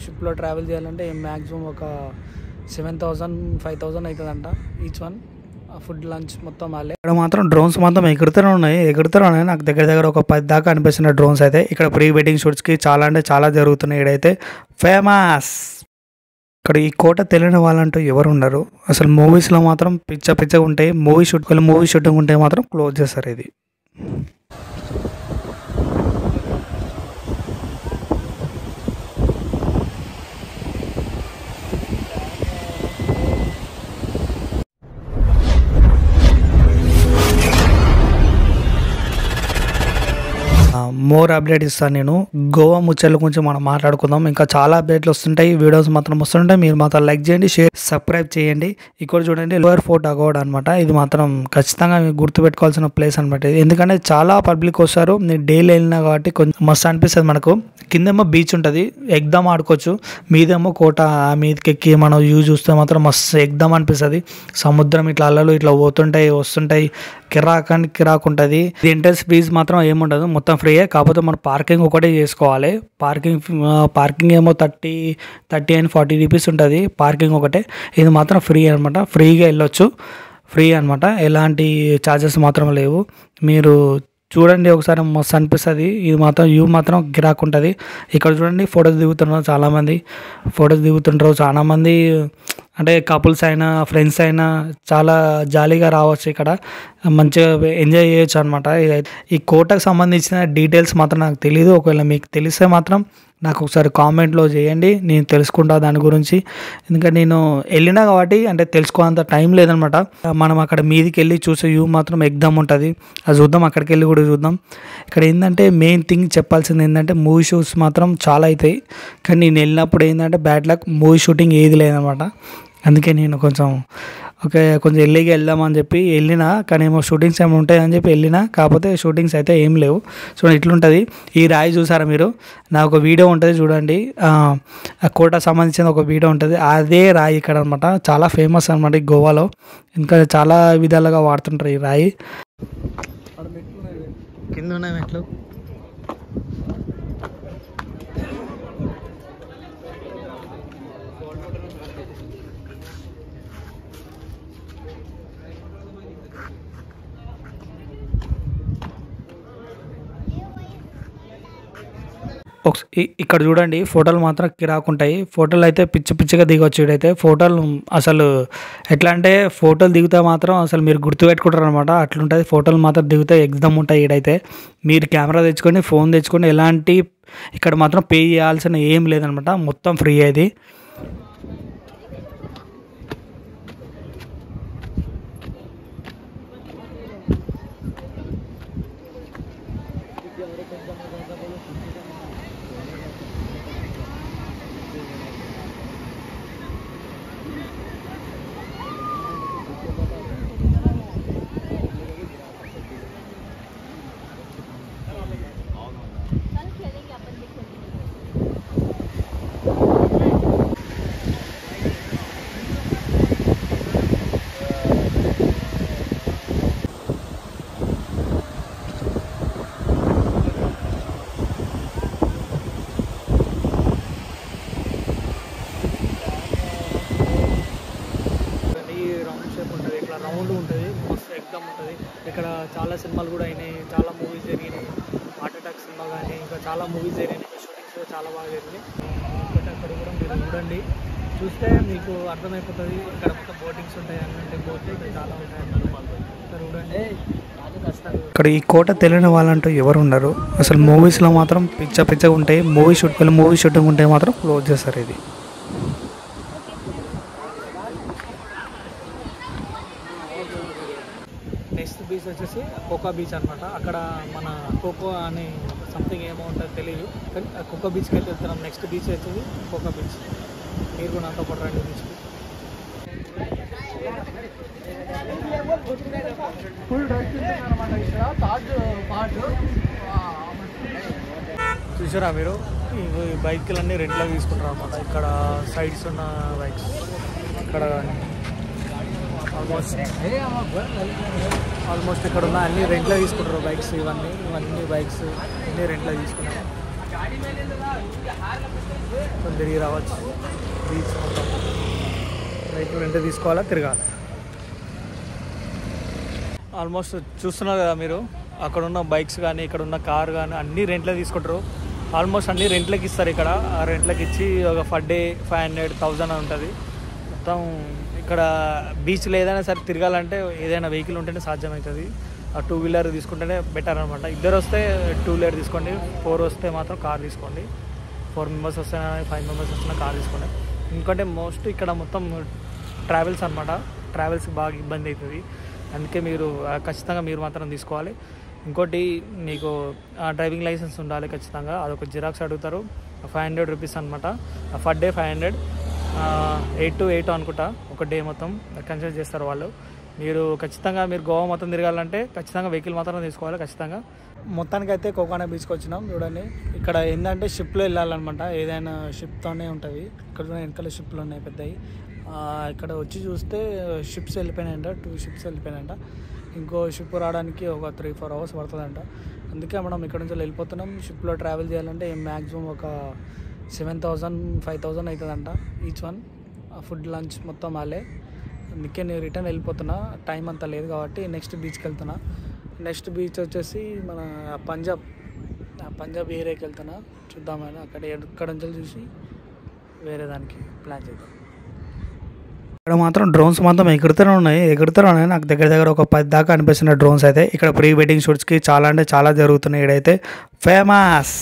షిప్లో ట్రావెల్ చేయాలంటే మ్యాక్సిమం ఒక 7,000-5,000 అవుతుందంట ఈచ్ వన్. ఫుడ్ లంచ్ మొత్తం వాళ్ళే. ఇక్కడ మాత్రం డ్రోన్స్ మొత్తం ఎగురుతూనే ఉన్నాయి. నాకు దగ్గర ఒక 10 దాకా అనిపిస్తున్నాయి డ్రోన్స్ అయితే. ఇక్కడ ప్రీ వెడ్డింగ్ షూట్స్కి చాలా అంటే చాలా జరుగుతున్నాయి. ఇక్కడైతే ఫేమస్. ఇక్కడ ఈ కోట తెలియని వాళ్ళంటూ ఎవరు ఉండరు. అసలు మూవీస్లో మాత్రం పిచ్చగా ఉంటాయి. మూవీ షూటింగ్ ఉంటే మాత్రం క్లోజ్ చేస్తారు ఇది. మోర్ అప్డేట్ ఇస్తాను నేను. గోవా ముచ్చట్ల గురించి మనం మాట్లాడుకుందాం. ఇంకా చాలా అప్డేట్లు వస్తుంటాయి, వీడియోస్ మాత్రం వస్తుంటాయి. మీరు మాత్రం లైక్ చేయండి, షేర్, సబ్స్క్రైబ్ చేయండి. ఇక్కడ చూడండి లోయర్ ఫోర్ట్ అగోడ్ అనమాట. ఇది మాత్రం ఖచ్చితంగా మీరు గుర్తుపెట్టుకోవాల్సిన ప్లేస్ అనమాట. ఎందుకంటే చాలా పబ్లిక్ వస్తారు. నేను డైలీ వెళ్ళినా కాబట్టి కొంచెం మస్తు అనిపిస్తుంది మనకు. కిందేమో బీచ్ ఉంటుంది, ఎగ్దాం ఆడుకోవచ్చు. మీదేమో కోట, మీదకి ఎక్కి మనం వ్యూ చూస్తే మాత్రం మస్తు ఎగ్దాం అనిపిస్తుంది. సముద్రం ఇట్లా అలలు ఇట్లా పోతుంటాయి వస్తుంటాయి. కిరాక్ ఉంటుంది. ఎంట్రన్స్ ఫీజు మాత్రం ఏముండదు, మొత్తం ఫ్రీయే. కాకపోతే మనం పార్కింగ్ ఒకటే చేసుకోవాలి. పార్కింగ్ ఏమో 30 and 40 రూపీస్ ఉంటుంది పార్కింగ్ ఒకటే. ఇది మాత్రం ఫ్రీ అనమాట, ఫ్రీగా వెళ్ళొచ్చు. ఫ్రీ అనమాట, ఎలాంటి ఛార్జెస్ మాత్రం లేవు. మీరు చూడండి ఒకసారి, మస్తు అనిపిస్తుంది. ఇది మాత్రం వ్యూ మాత్రం గిరాక్ ఉంటుంది. ఇక్కడ చూడండి ఫొటోస్ దిగుతున్నారు చాలామంది. అంటే కపుల్స్ అయినా ఫ్రెండ్స్ అయినా చాలా జాలీగా రావచ్చు. ఇక్కడ మంచిగా ఎంజాయ్ చేయొచ్చు అనమాట. ఈ కోటకు సంబంధించిన డీటెయిల్స్ మాత్రం నాకు తెలియదు. ఒకవేళ మీకు తెలిస్తే మాత్రం నాకు ఒకసారి కామెంట్లో చేయండి, నేను తెలుసుకుంటా దాని గురించి. ఎందుకంటే నేను వెళ్ళినా కాబట్టి అంటే తెలుసుకోవాలంత టైం లేదనమాట. మనం అక్కడ మీదికి వెళ్ళి చూసే వ్యూ మాత్రం ఎగ్దాం ఉంటుంది. అది చూద్దాం, అక్కడికి వెళ్ళి కూడా చూద్దాం. ఇక్కడ ఏంటంటే మెయిన్ థింగ్ చెప్పాల్సింది ఏంటంటే మూవీ షూట్స్ మాత్రం చాలా అవుతాయి. కానీ నేను వెళ్ళినప్పుడు ఏంటంటే బ్యాడ్ లక్, మూవీ షూటింగ్ ఏది లేదనమాట. అందుకే నేను కొంచెం ఎల్లిగా వెళ్దామని చెప్పి వెళ్ళినా, కానీ ఏమో షూటింగ్స్ ఏమి ఉంటాయని చెప్పి వెళ్ళినా. కాకపోతే షూటింగ్స్ అయితే ఏం లేవు. చూడండి ఇట్లుంటుంది. ఈ రాయి చూసారా మీరు? నా ఒక వీడియో ఉంటుంది చూడండి, ఆ కోట సంబంధించిన ఒక వీడియో ఉంటుంది. అదే రాయి ఇక్కడ అనమాట. చాలా ఫేమస్ అనమాట ఈ గోవాలో. ఇంకా చాలా విధాలుగా వాడుతుంటారు ఈ రాయి. కింద ఉన్నాయి మెట్లు. ఇక్కడ చూడండి ఫోటోలు మాత్రం కిరాకుంటాయి. ఫోటోలు అయితే పిచ్చిగా దిగొచ్చు. ఇడైతే ఫోటోలు అసలు ఎట్లా అంటే ఫోటోలు దిగితే మాత్రం అసలు మీరు గుర్తుపెట్టుకుంటారు అనమాట. అట్లుంటుంది. ఫోటోలు మాత్రం దిగితే ఎగ్జామ్ ఉంటాయి. ఈడైతే మీరు కెమెరా తెచ్చుకొని ఫోన్ తెచ్చుకొని ఎలాంటి ఇక్కడ మాత్రం పే చేయాల్సిన ఏం లేదనమాట, మొత్తం ఫ్రీ అది. రౌండ్ ఉంటుంది, మస్తు ఎగ్జామ్ ఉంటుంది. ఇక్కడ చాలా సినిమాలు కూడా అయినాయి, చాలా మూవీస్ జరిగినాయి. హార్ట్ అటాక్ సినిమా కానీ ఇంకా చాలా మూవీస్ జరిగినాయి. షూటింగ్స్ కూడా చాలా బాగా జరిగినాయి. అక్కడ కూడా మీరు చూడండి, చూస్తే మీకు అర్థమైపోతుంది. ఇక్కడ మొత్తం బోటింగ్స్ ఉంటాయి, అంటే బోట్లు ఇక్కడ చాలా ఉంటాయి. ఇక్కడ చూడండి. ఇక్కడ ఈ కోట తెలియని వాళ్ళంటూ ఎవరు ఉండరు. అసలు మూవీస్లో మాత్రం పిచ్చగా ఉంటాయి. మూవీ షూటింగ్ ఉంటే మాత్రం క్లోజ్ చేస్తారు ఇది. నెక్స్ట్ బీచ్ వచ్చేసి కోకా బీచ్ అనమాట. అక్కడ మన కోకో అని సంథింగ్ ఏమో ఉంటుందో తెలియదు, కానీ కోకా బీచ్కి అయితే వెళ్తున్నాం. నెక్స్ట్ బీచ్ వచ్చేసి కోకా బీచ్. మీరు కూడా నాతో పాటు రండి బీచ్కి. ఫుల్ అనమాట. చూసారా మీరు? ఈ బైక్లన్నీ రెంట్లో తీసుకుంటారు అనమాట. ఇక్కడ సైడ్స్ ఉన్న బైక్స్ ఇక్కడ ఆల్మోస్ట్ ఇక్కడ ఉన్న అన్ని రెంట్లో తీసుకుంటారు బైక్స్. ఇవన్నీ బైక్స్ అన్నీ రెంట్లో తీసుకున్నారు. తిరిగి రావచ్చు. బీచ్ మొత్తం రైట్ రెంట్ తీసుకోవాలా, తిరగాలి. ఆల్మోస్ట్ చూస్తున్నారు కదా మీరు, అక్కడ ఉన్న బైక్స్ కానీ ఇక్కడ ఉన్న కార్ కానీ అన్నీ రెంట్లే తీసుకుంటారు. ఆల్మోస్ట్ అన్నీ రెంట్లకి ఇస్తారు ఇక్కడ. ఆ రెంట్లకి ఇచ్చి ఒక పర్ డే 500, 1000 అని ఉంటుంది మొత్తం. ఇక్కడ బీచ్లో ఏదైనా సరే తిరగాలంటే ఏదైనా వెహికల్ ఉంటేనే సాధ్యమవుతుంది. ఆ 2 వీలర్ తీసుకుంటేనే బెటర్ అనమాట. 2 వస్తే 2 వీలర్ తీసుకోండి, 4 వస్తే మాత్రం కార్ తీసుకోండి. 4 మెంబర్స్ వస్తే 5 మెంబర్స్ వస్తున్నా కార్ తీసుకోండి. ఎందుకంటే మోస్ట్ ఇక్కడ మొత్తం ట్రావెల్స్ అనమాట. ట్రావెల్స్కి బాగా ఇబ్బంది అవుతుంది. అందుకే మీరు ఖచ్చితంగా మీరు మాత్రం తీసుకోవాలి. ఇంకోటి మీకు డ్రైవింగ్ లైసెన్స్ ఉండాలి ఖచ్చితంగా. అదొక జిరాక్స్ అడుగుతారు. 500 రూపీస్ అనమాట. పర్ డే 500, 8 to 8 అనుకుంటా ఒక డే మొత్తం కన్సిడర్ చేస్తారు వాళ్ళు. మీరు ఖచ్చితంగా మీరు గోవా మొత్తం తిరగాలంటే ఖచ్చితంగా వెహికల్ మాత్రం తీసుకోవాలి ఖచ్చితంగా. మొత్తానికి అయితే కోకానా బీచ్కి వచ్చినాం. చూడండి ఇక్కడ ఏంటంటే షిప్లో వెళ్ళాలన్నమాట. ఏదైనా షిప్తోనే ఉంటుంది. ఇక్కడ వెనకాల షిప్లు ఉన్నాయి పెద్దవి. ఇక్కడ వచ్చి చూస్తే షిప్స్ వెళ్ళిపోయినాయంట, 2 షిప్స్ వెళ్ళిపోయినాయంట. ఇంకో షిప్ రావడానికి ఒక 3-4 అవర్స్ పడుతుందంట. అందుకే మనం ఇక్కడ నుంచి వెళ్ళిపోతున్నాం. షిప్లో ట్రావెల్ చేయాలంటే మ్యాక్సిమం ఒక 7,000-5,000 అవుతుందంట ఈచ్ వన్. ఫుడ్ లంచ్ మొత్తం వాళ్ళే. అందుకే నేను రిటర్న్ వెళ్ళిపోతున్నా, టైం అంతా లేదు కాబట్టి. నెక్స్ట్ బీచ్కి వెళ్తున్నా. నెక్స్ట్ బీచ్ వచ్చేసి మన పంజాబ్ ఏరియాకి వెళ్తున్నా. చూద్దామని అక్కడ నుంచి చూసి వేరే దానికి ప్లాన్ చేద్దాం. ఇక్కడ మాత్రం డ్రోన్స్ మాత్రం ఎగురుతూనే ఉన్నాయి. నాకు దగ్గర ఒక 10 దాకా అనిపిస్తున్న డ్రోన్స్ అయితే. ఇక్కడ ప్రీ వెడ్డింగ్ షూట్స్కి చాలా అంటే చాలా జరుగుతున్నాయి. ఇక్కడైతే ఫేమస్.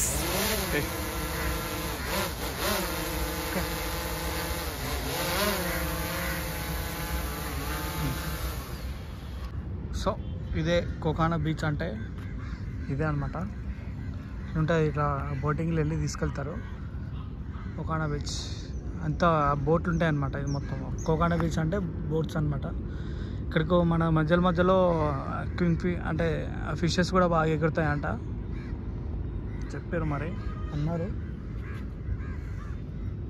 సో ఇదే కోకానా బీచ్ అంటే ఇదే అనమాట. ఉంటుంది ఇట్లా బోటింగ్లో వెళ్ళి తీసుకెళ్తారు. కోకానా బీచ్ అంతా బోట్లు ఉంటాయి అన్నమాట. ఇది మొత్తం కోకానా బీచ్ అంటే బోట్స్ అనమాట. ఇక్కడికి మన మధ్యలో అంటే ఫిషెస్ కూడా బాగా ఎగురుతాయంట చెప్పారు, మరి అన్నారు.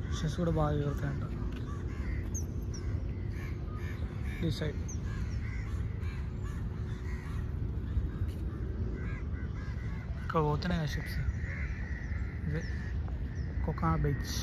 ఫిషెస్ కూడా బాగా ఎగురుతాయంట ఈ సైడ్. ఇక్కడ పోతున్నాయి షిప్స్. ఇదే కోకానా బీచ్.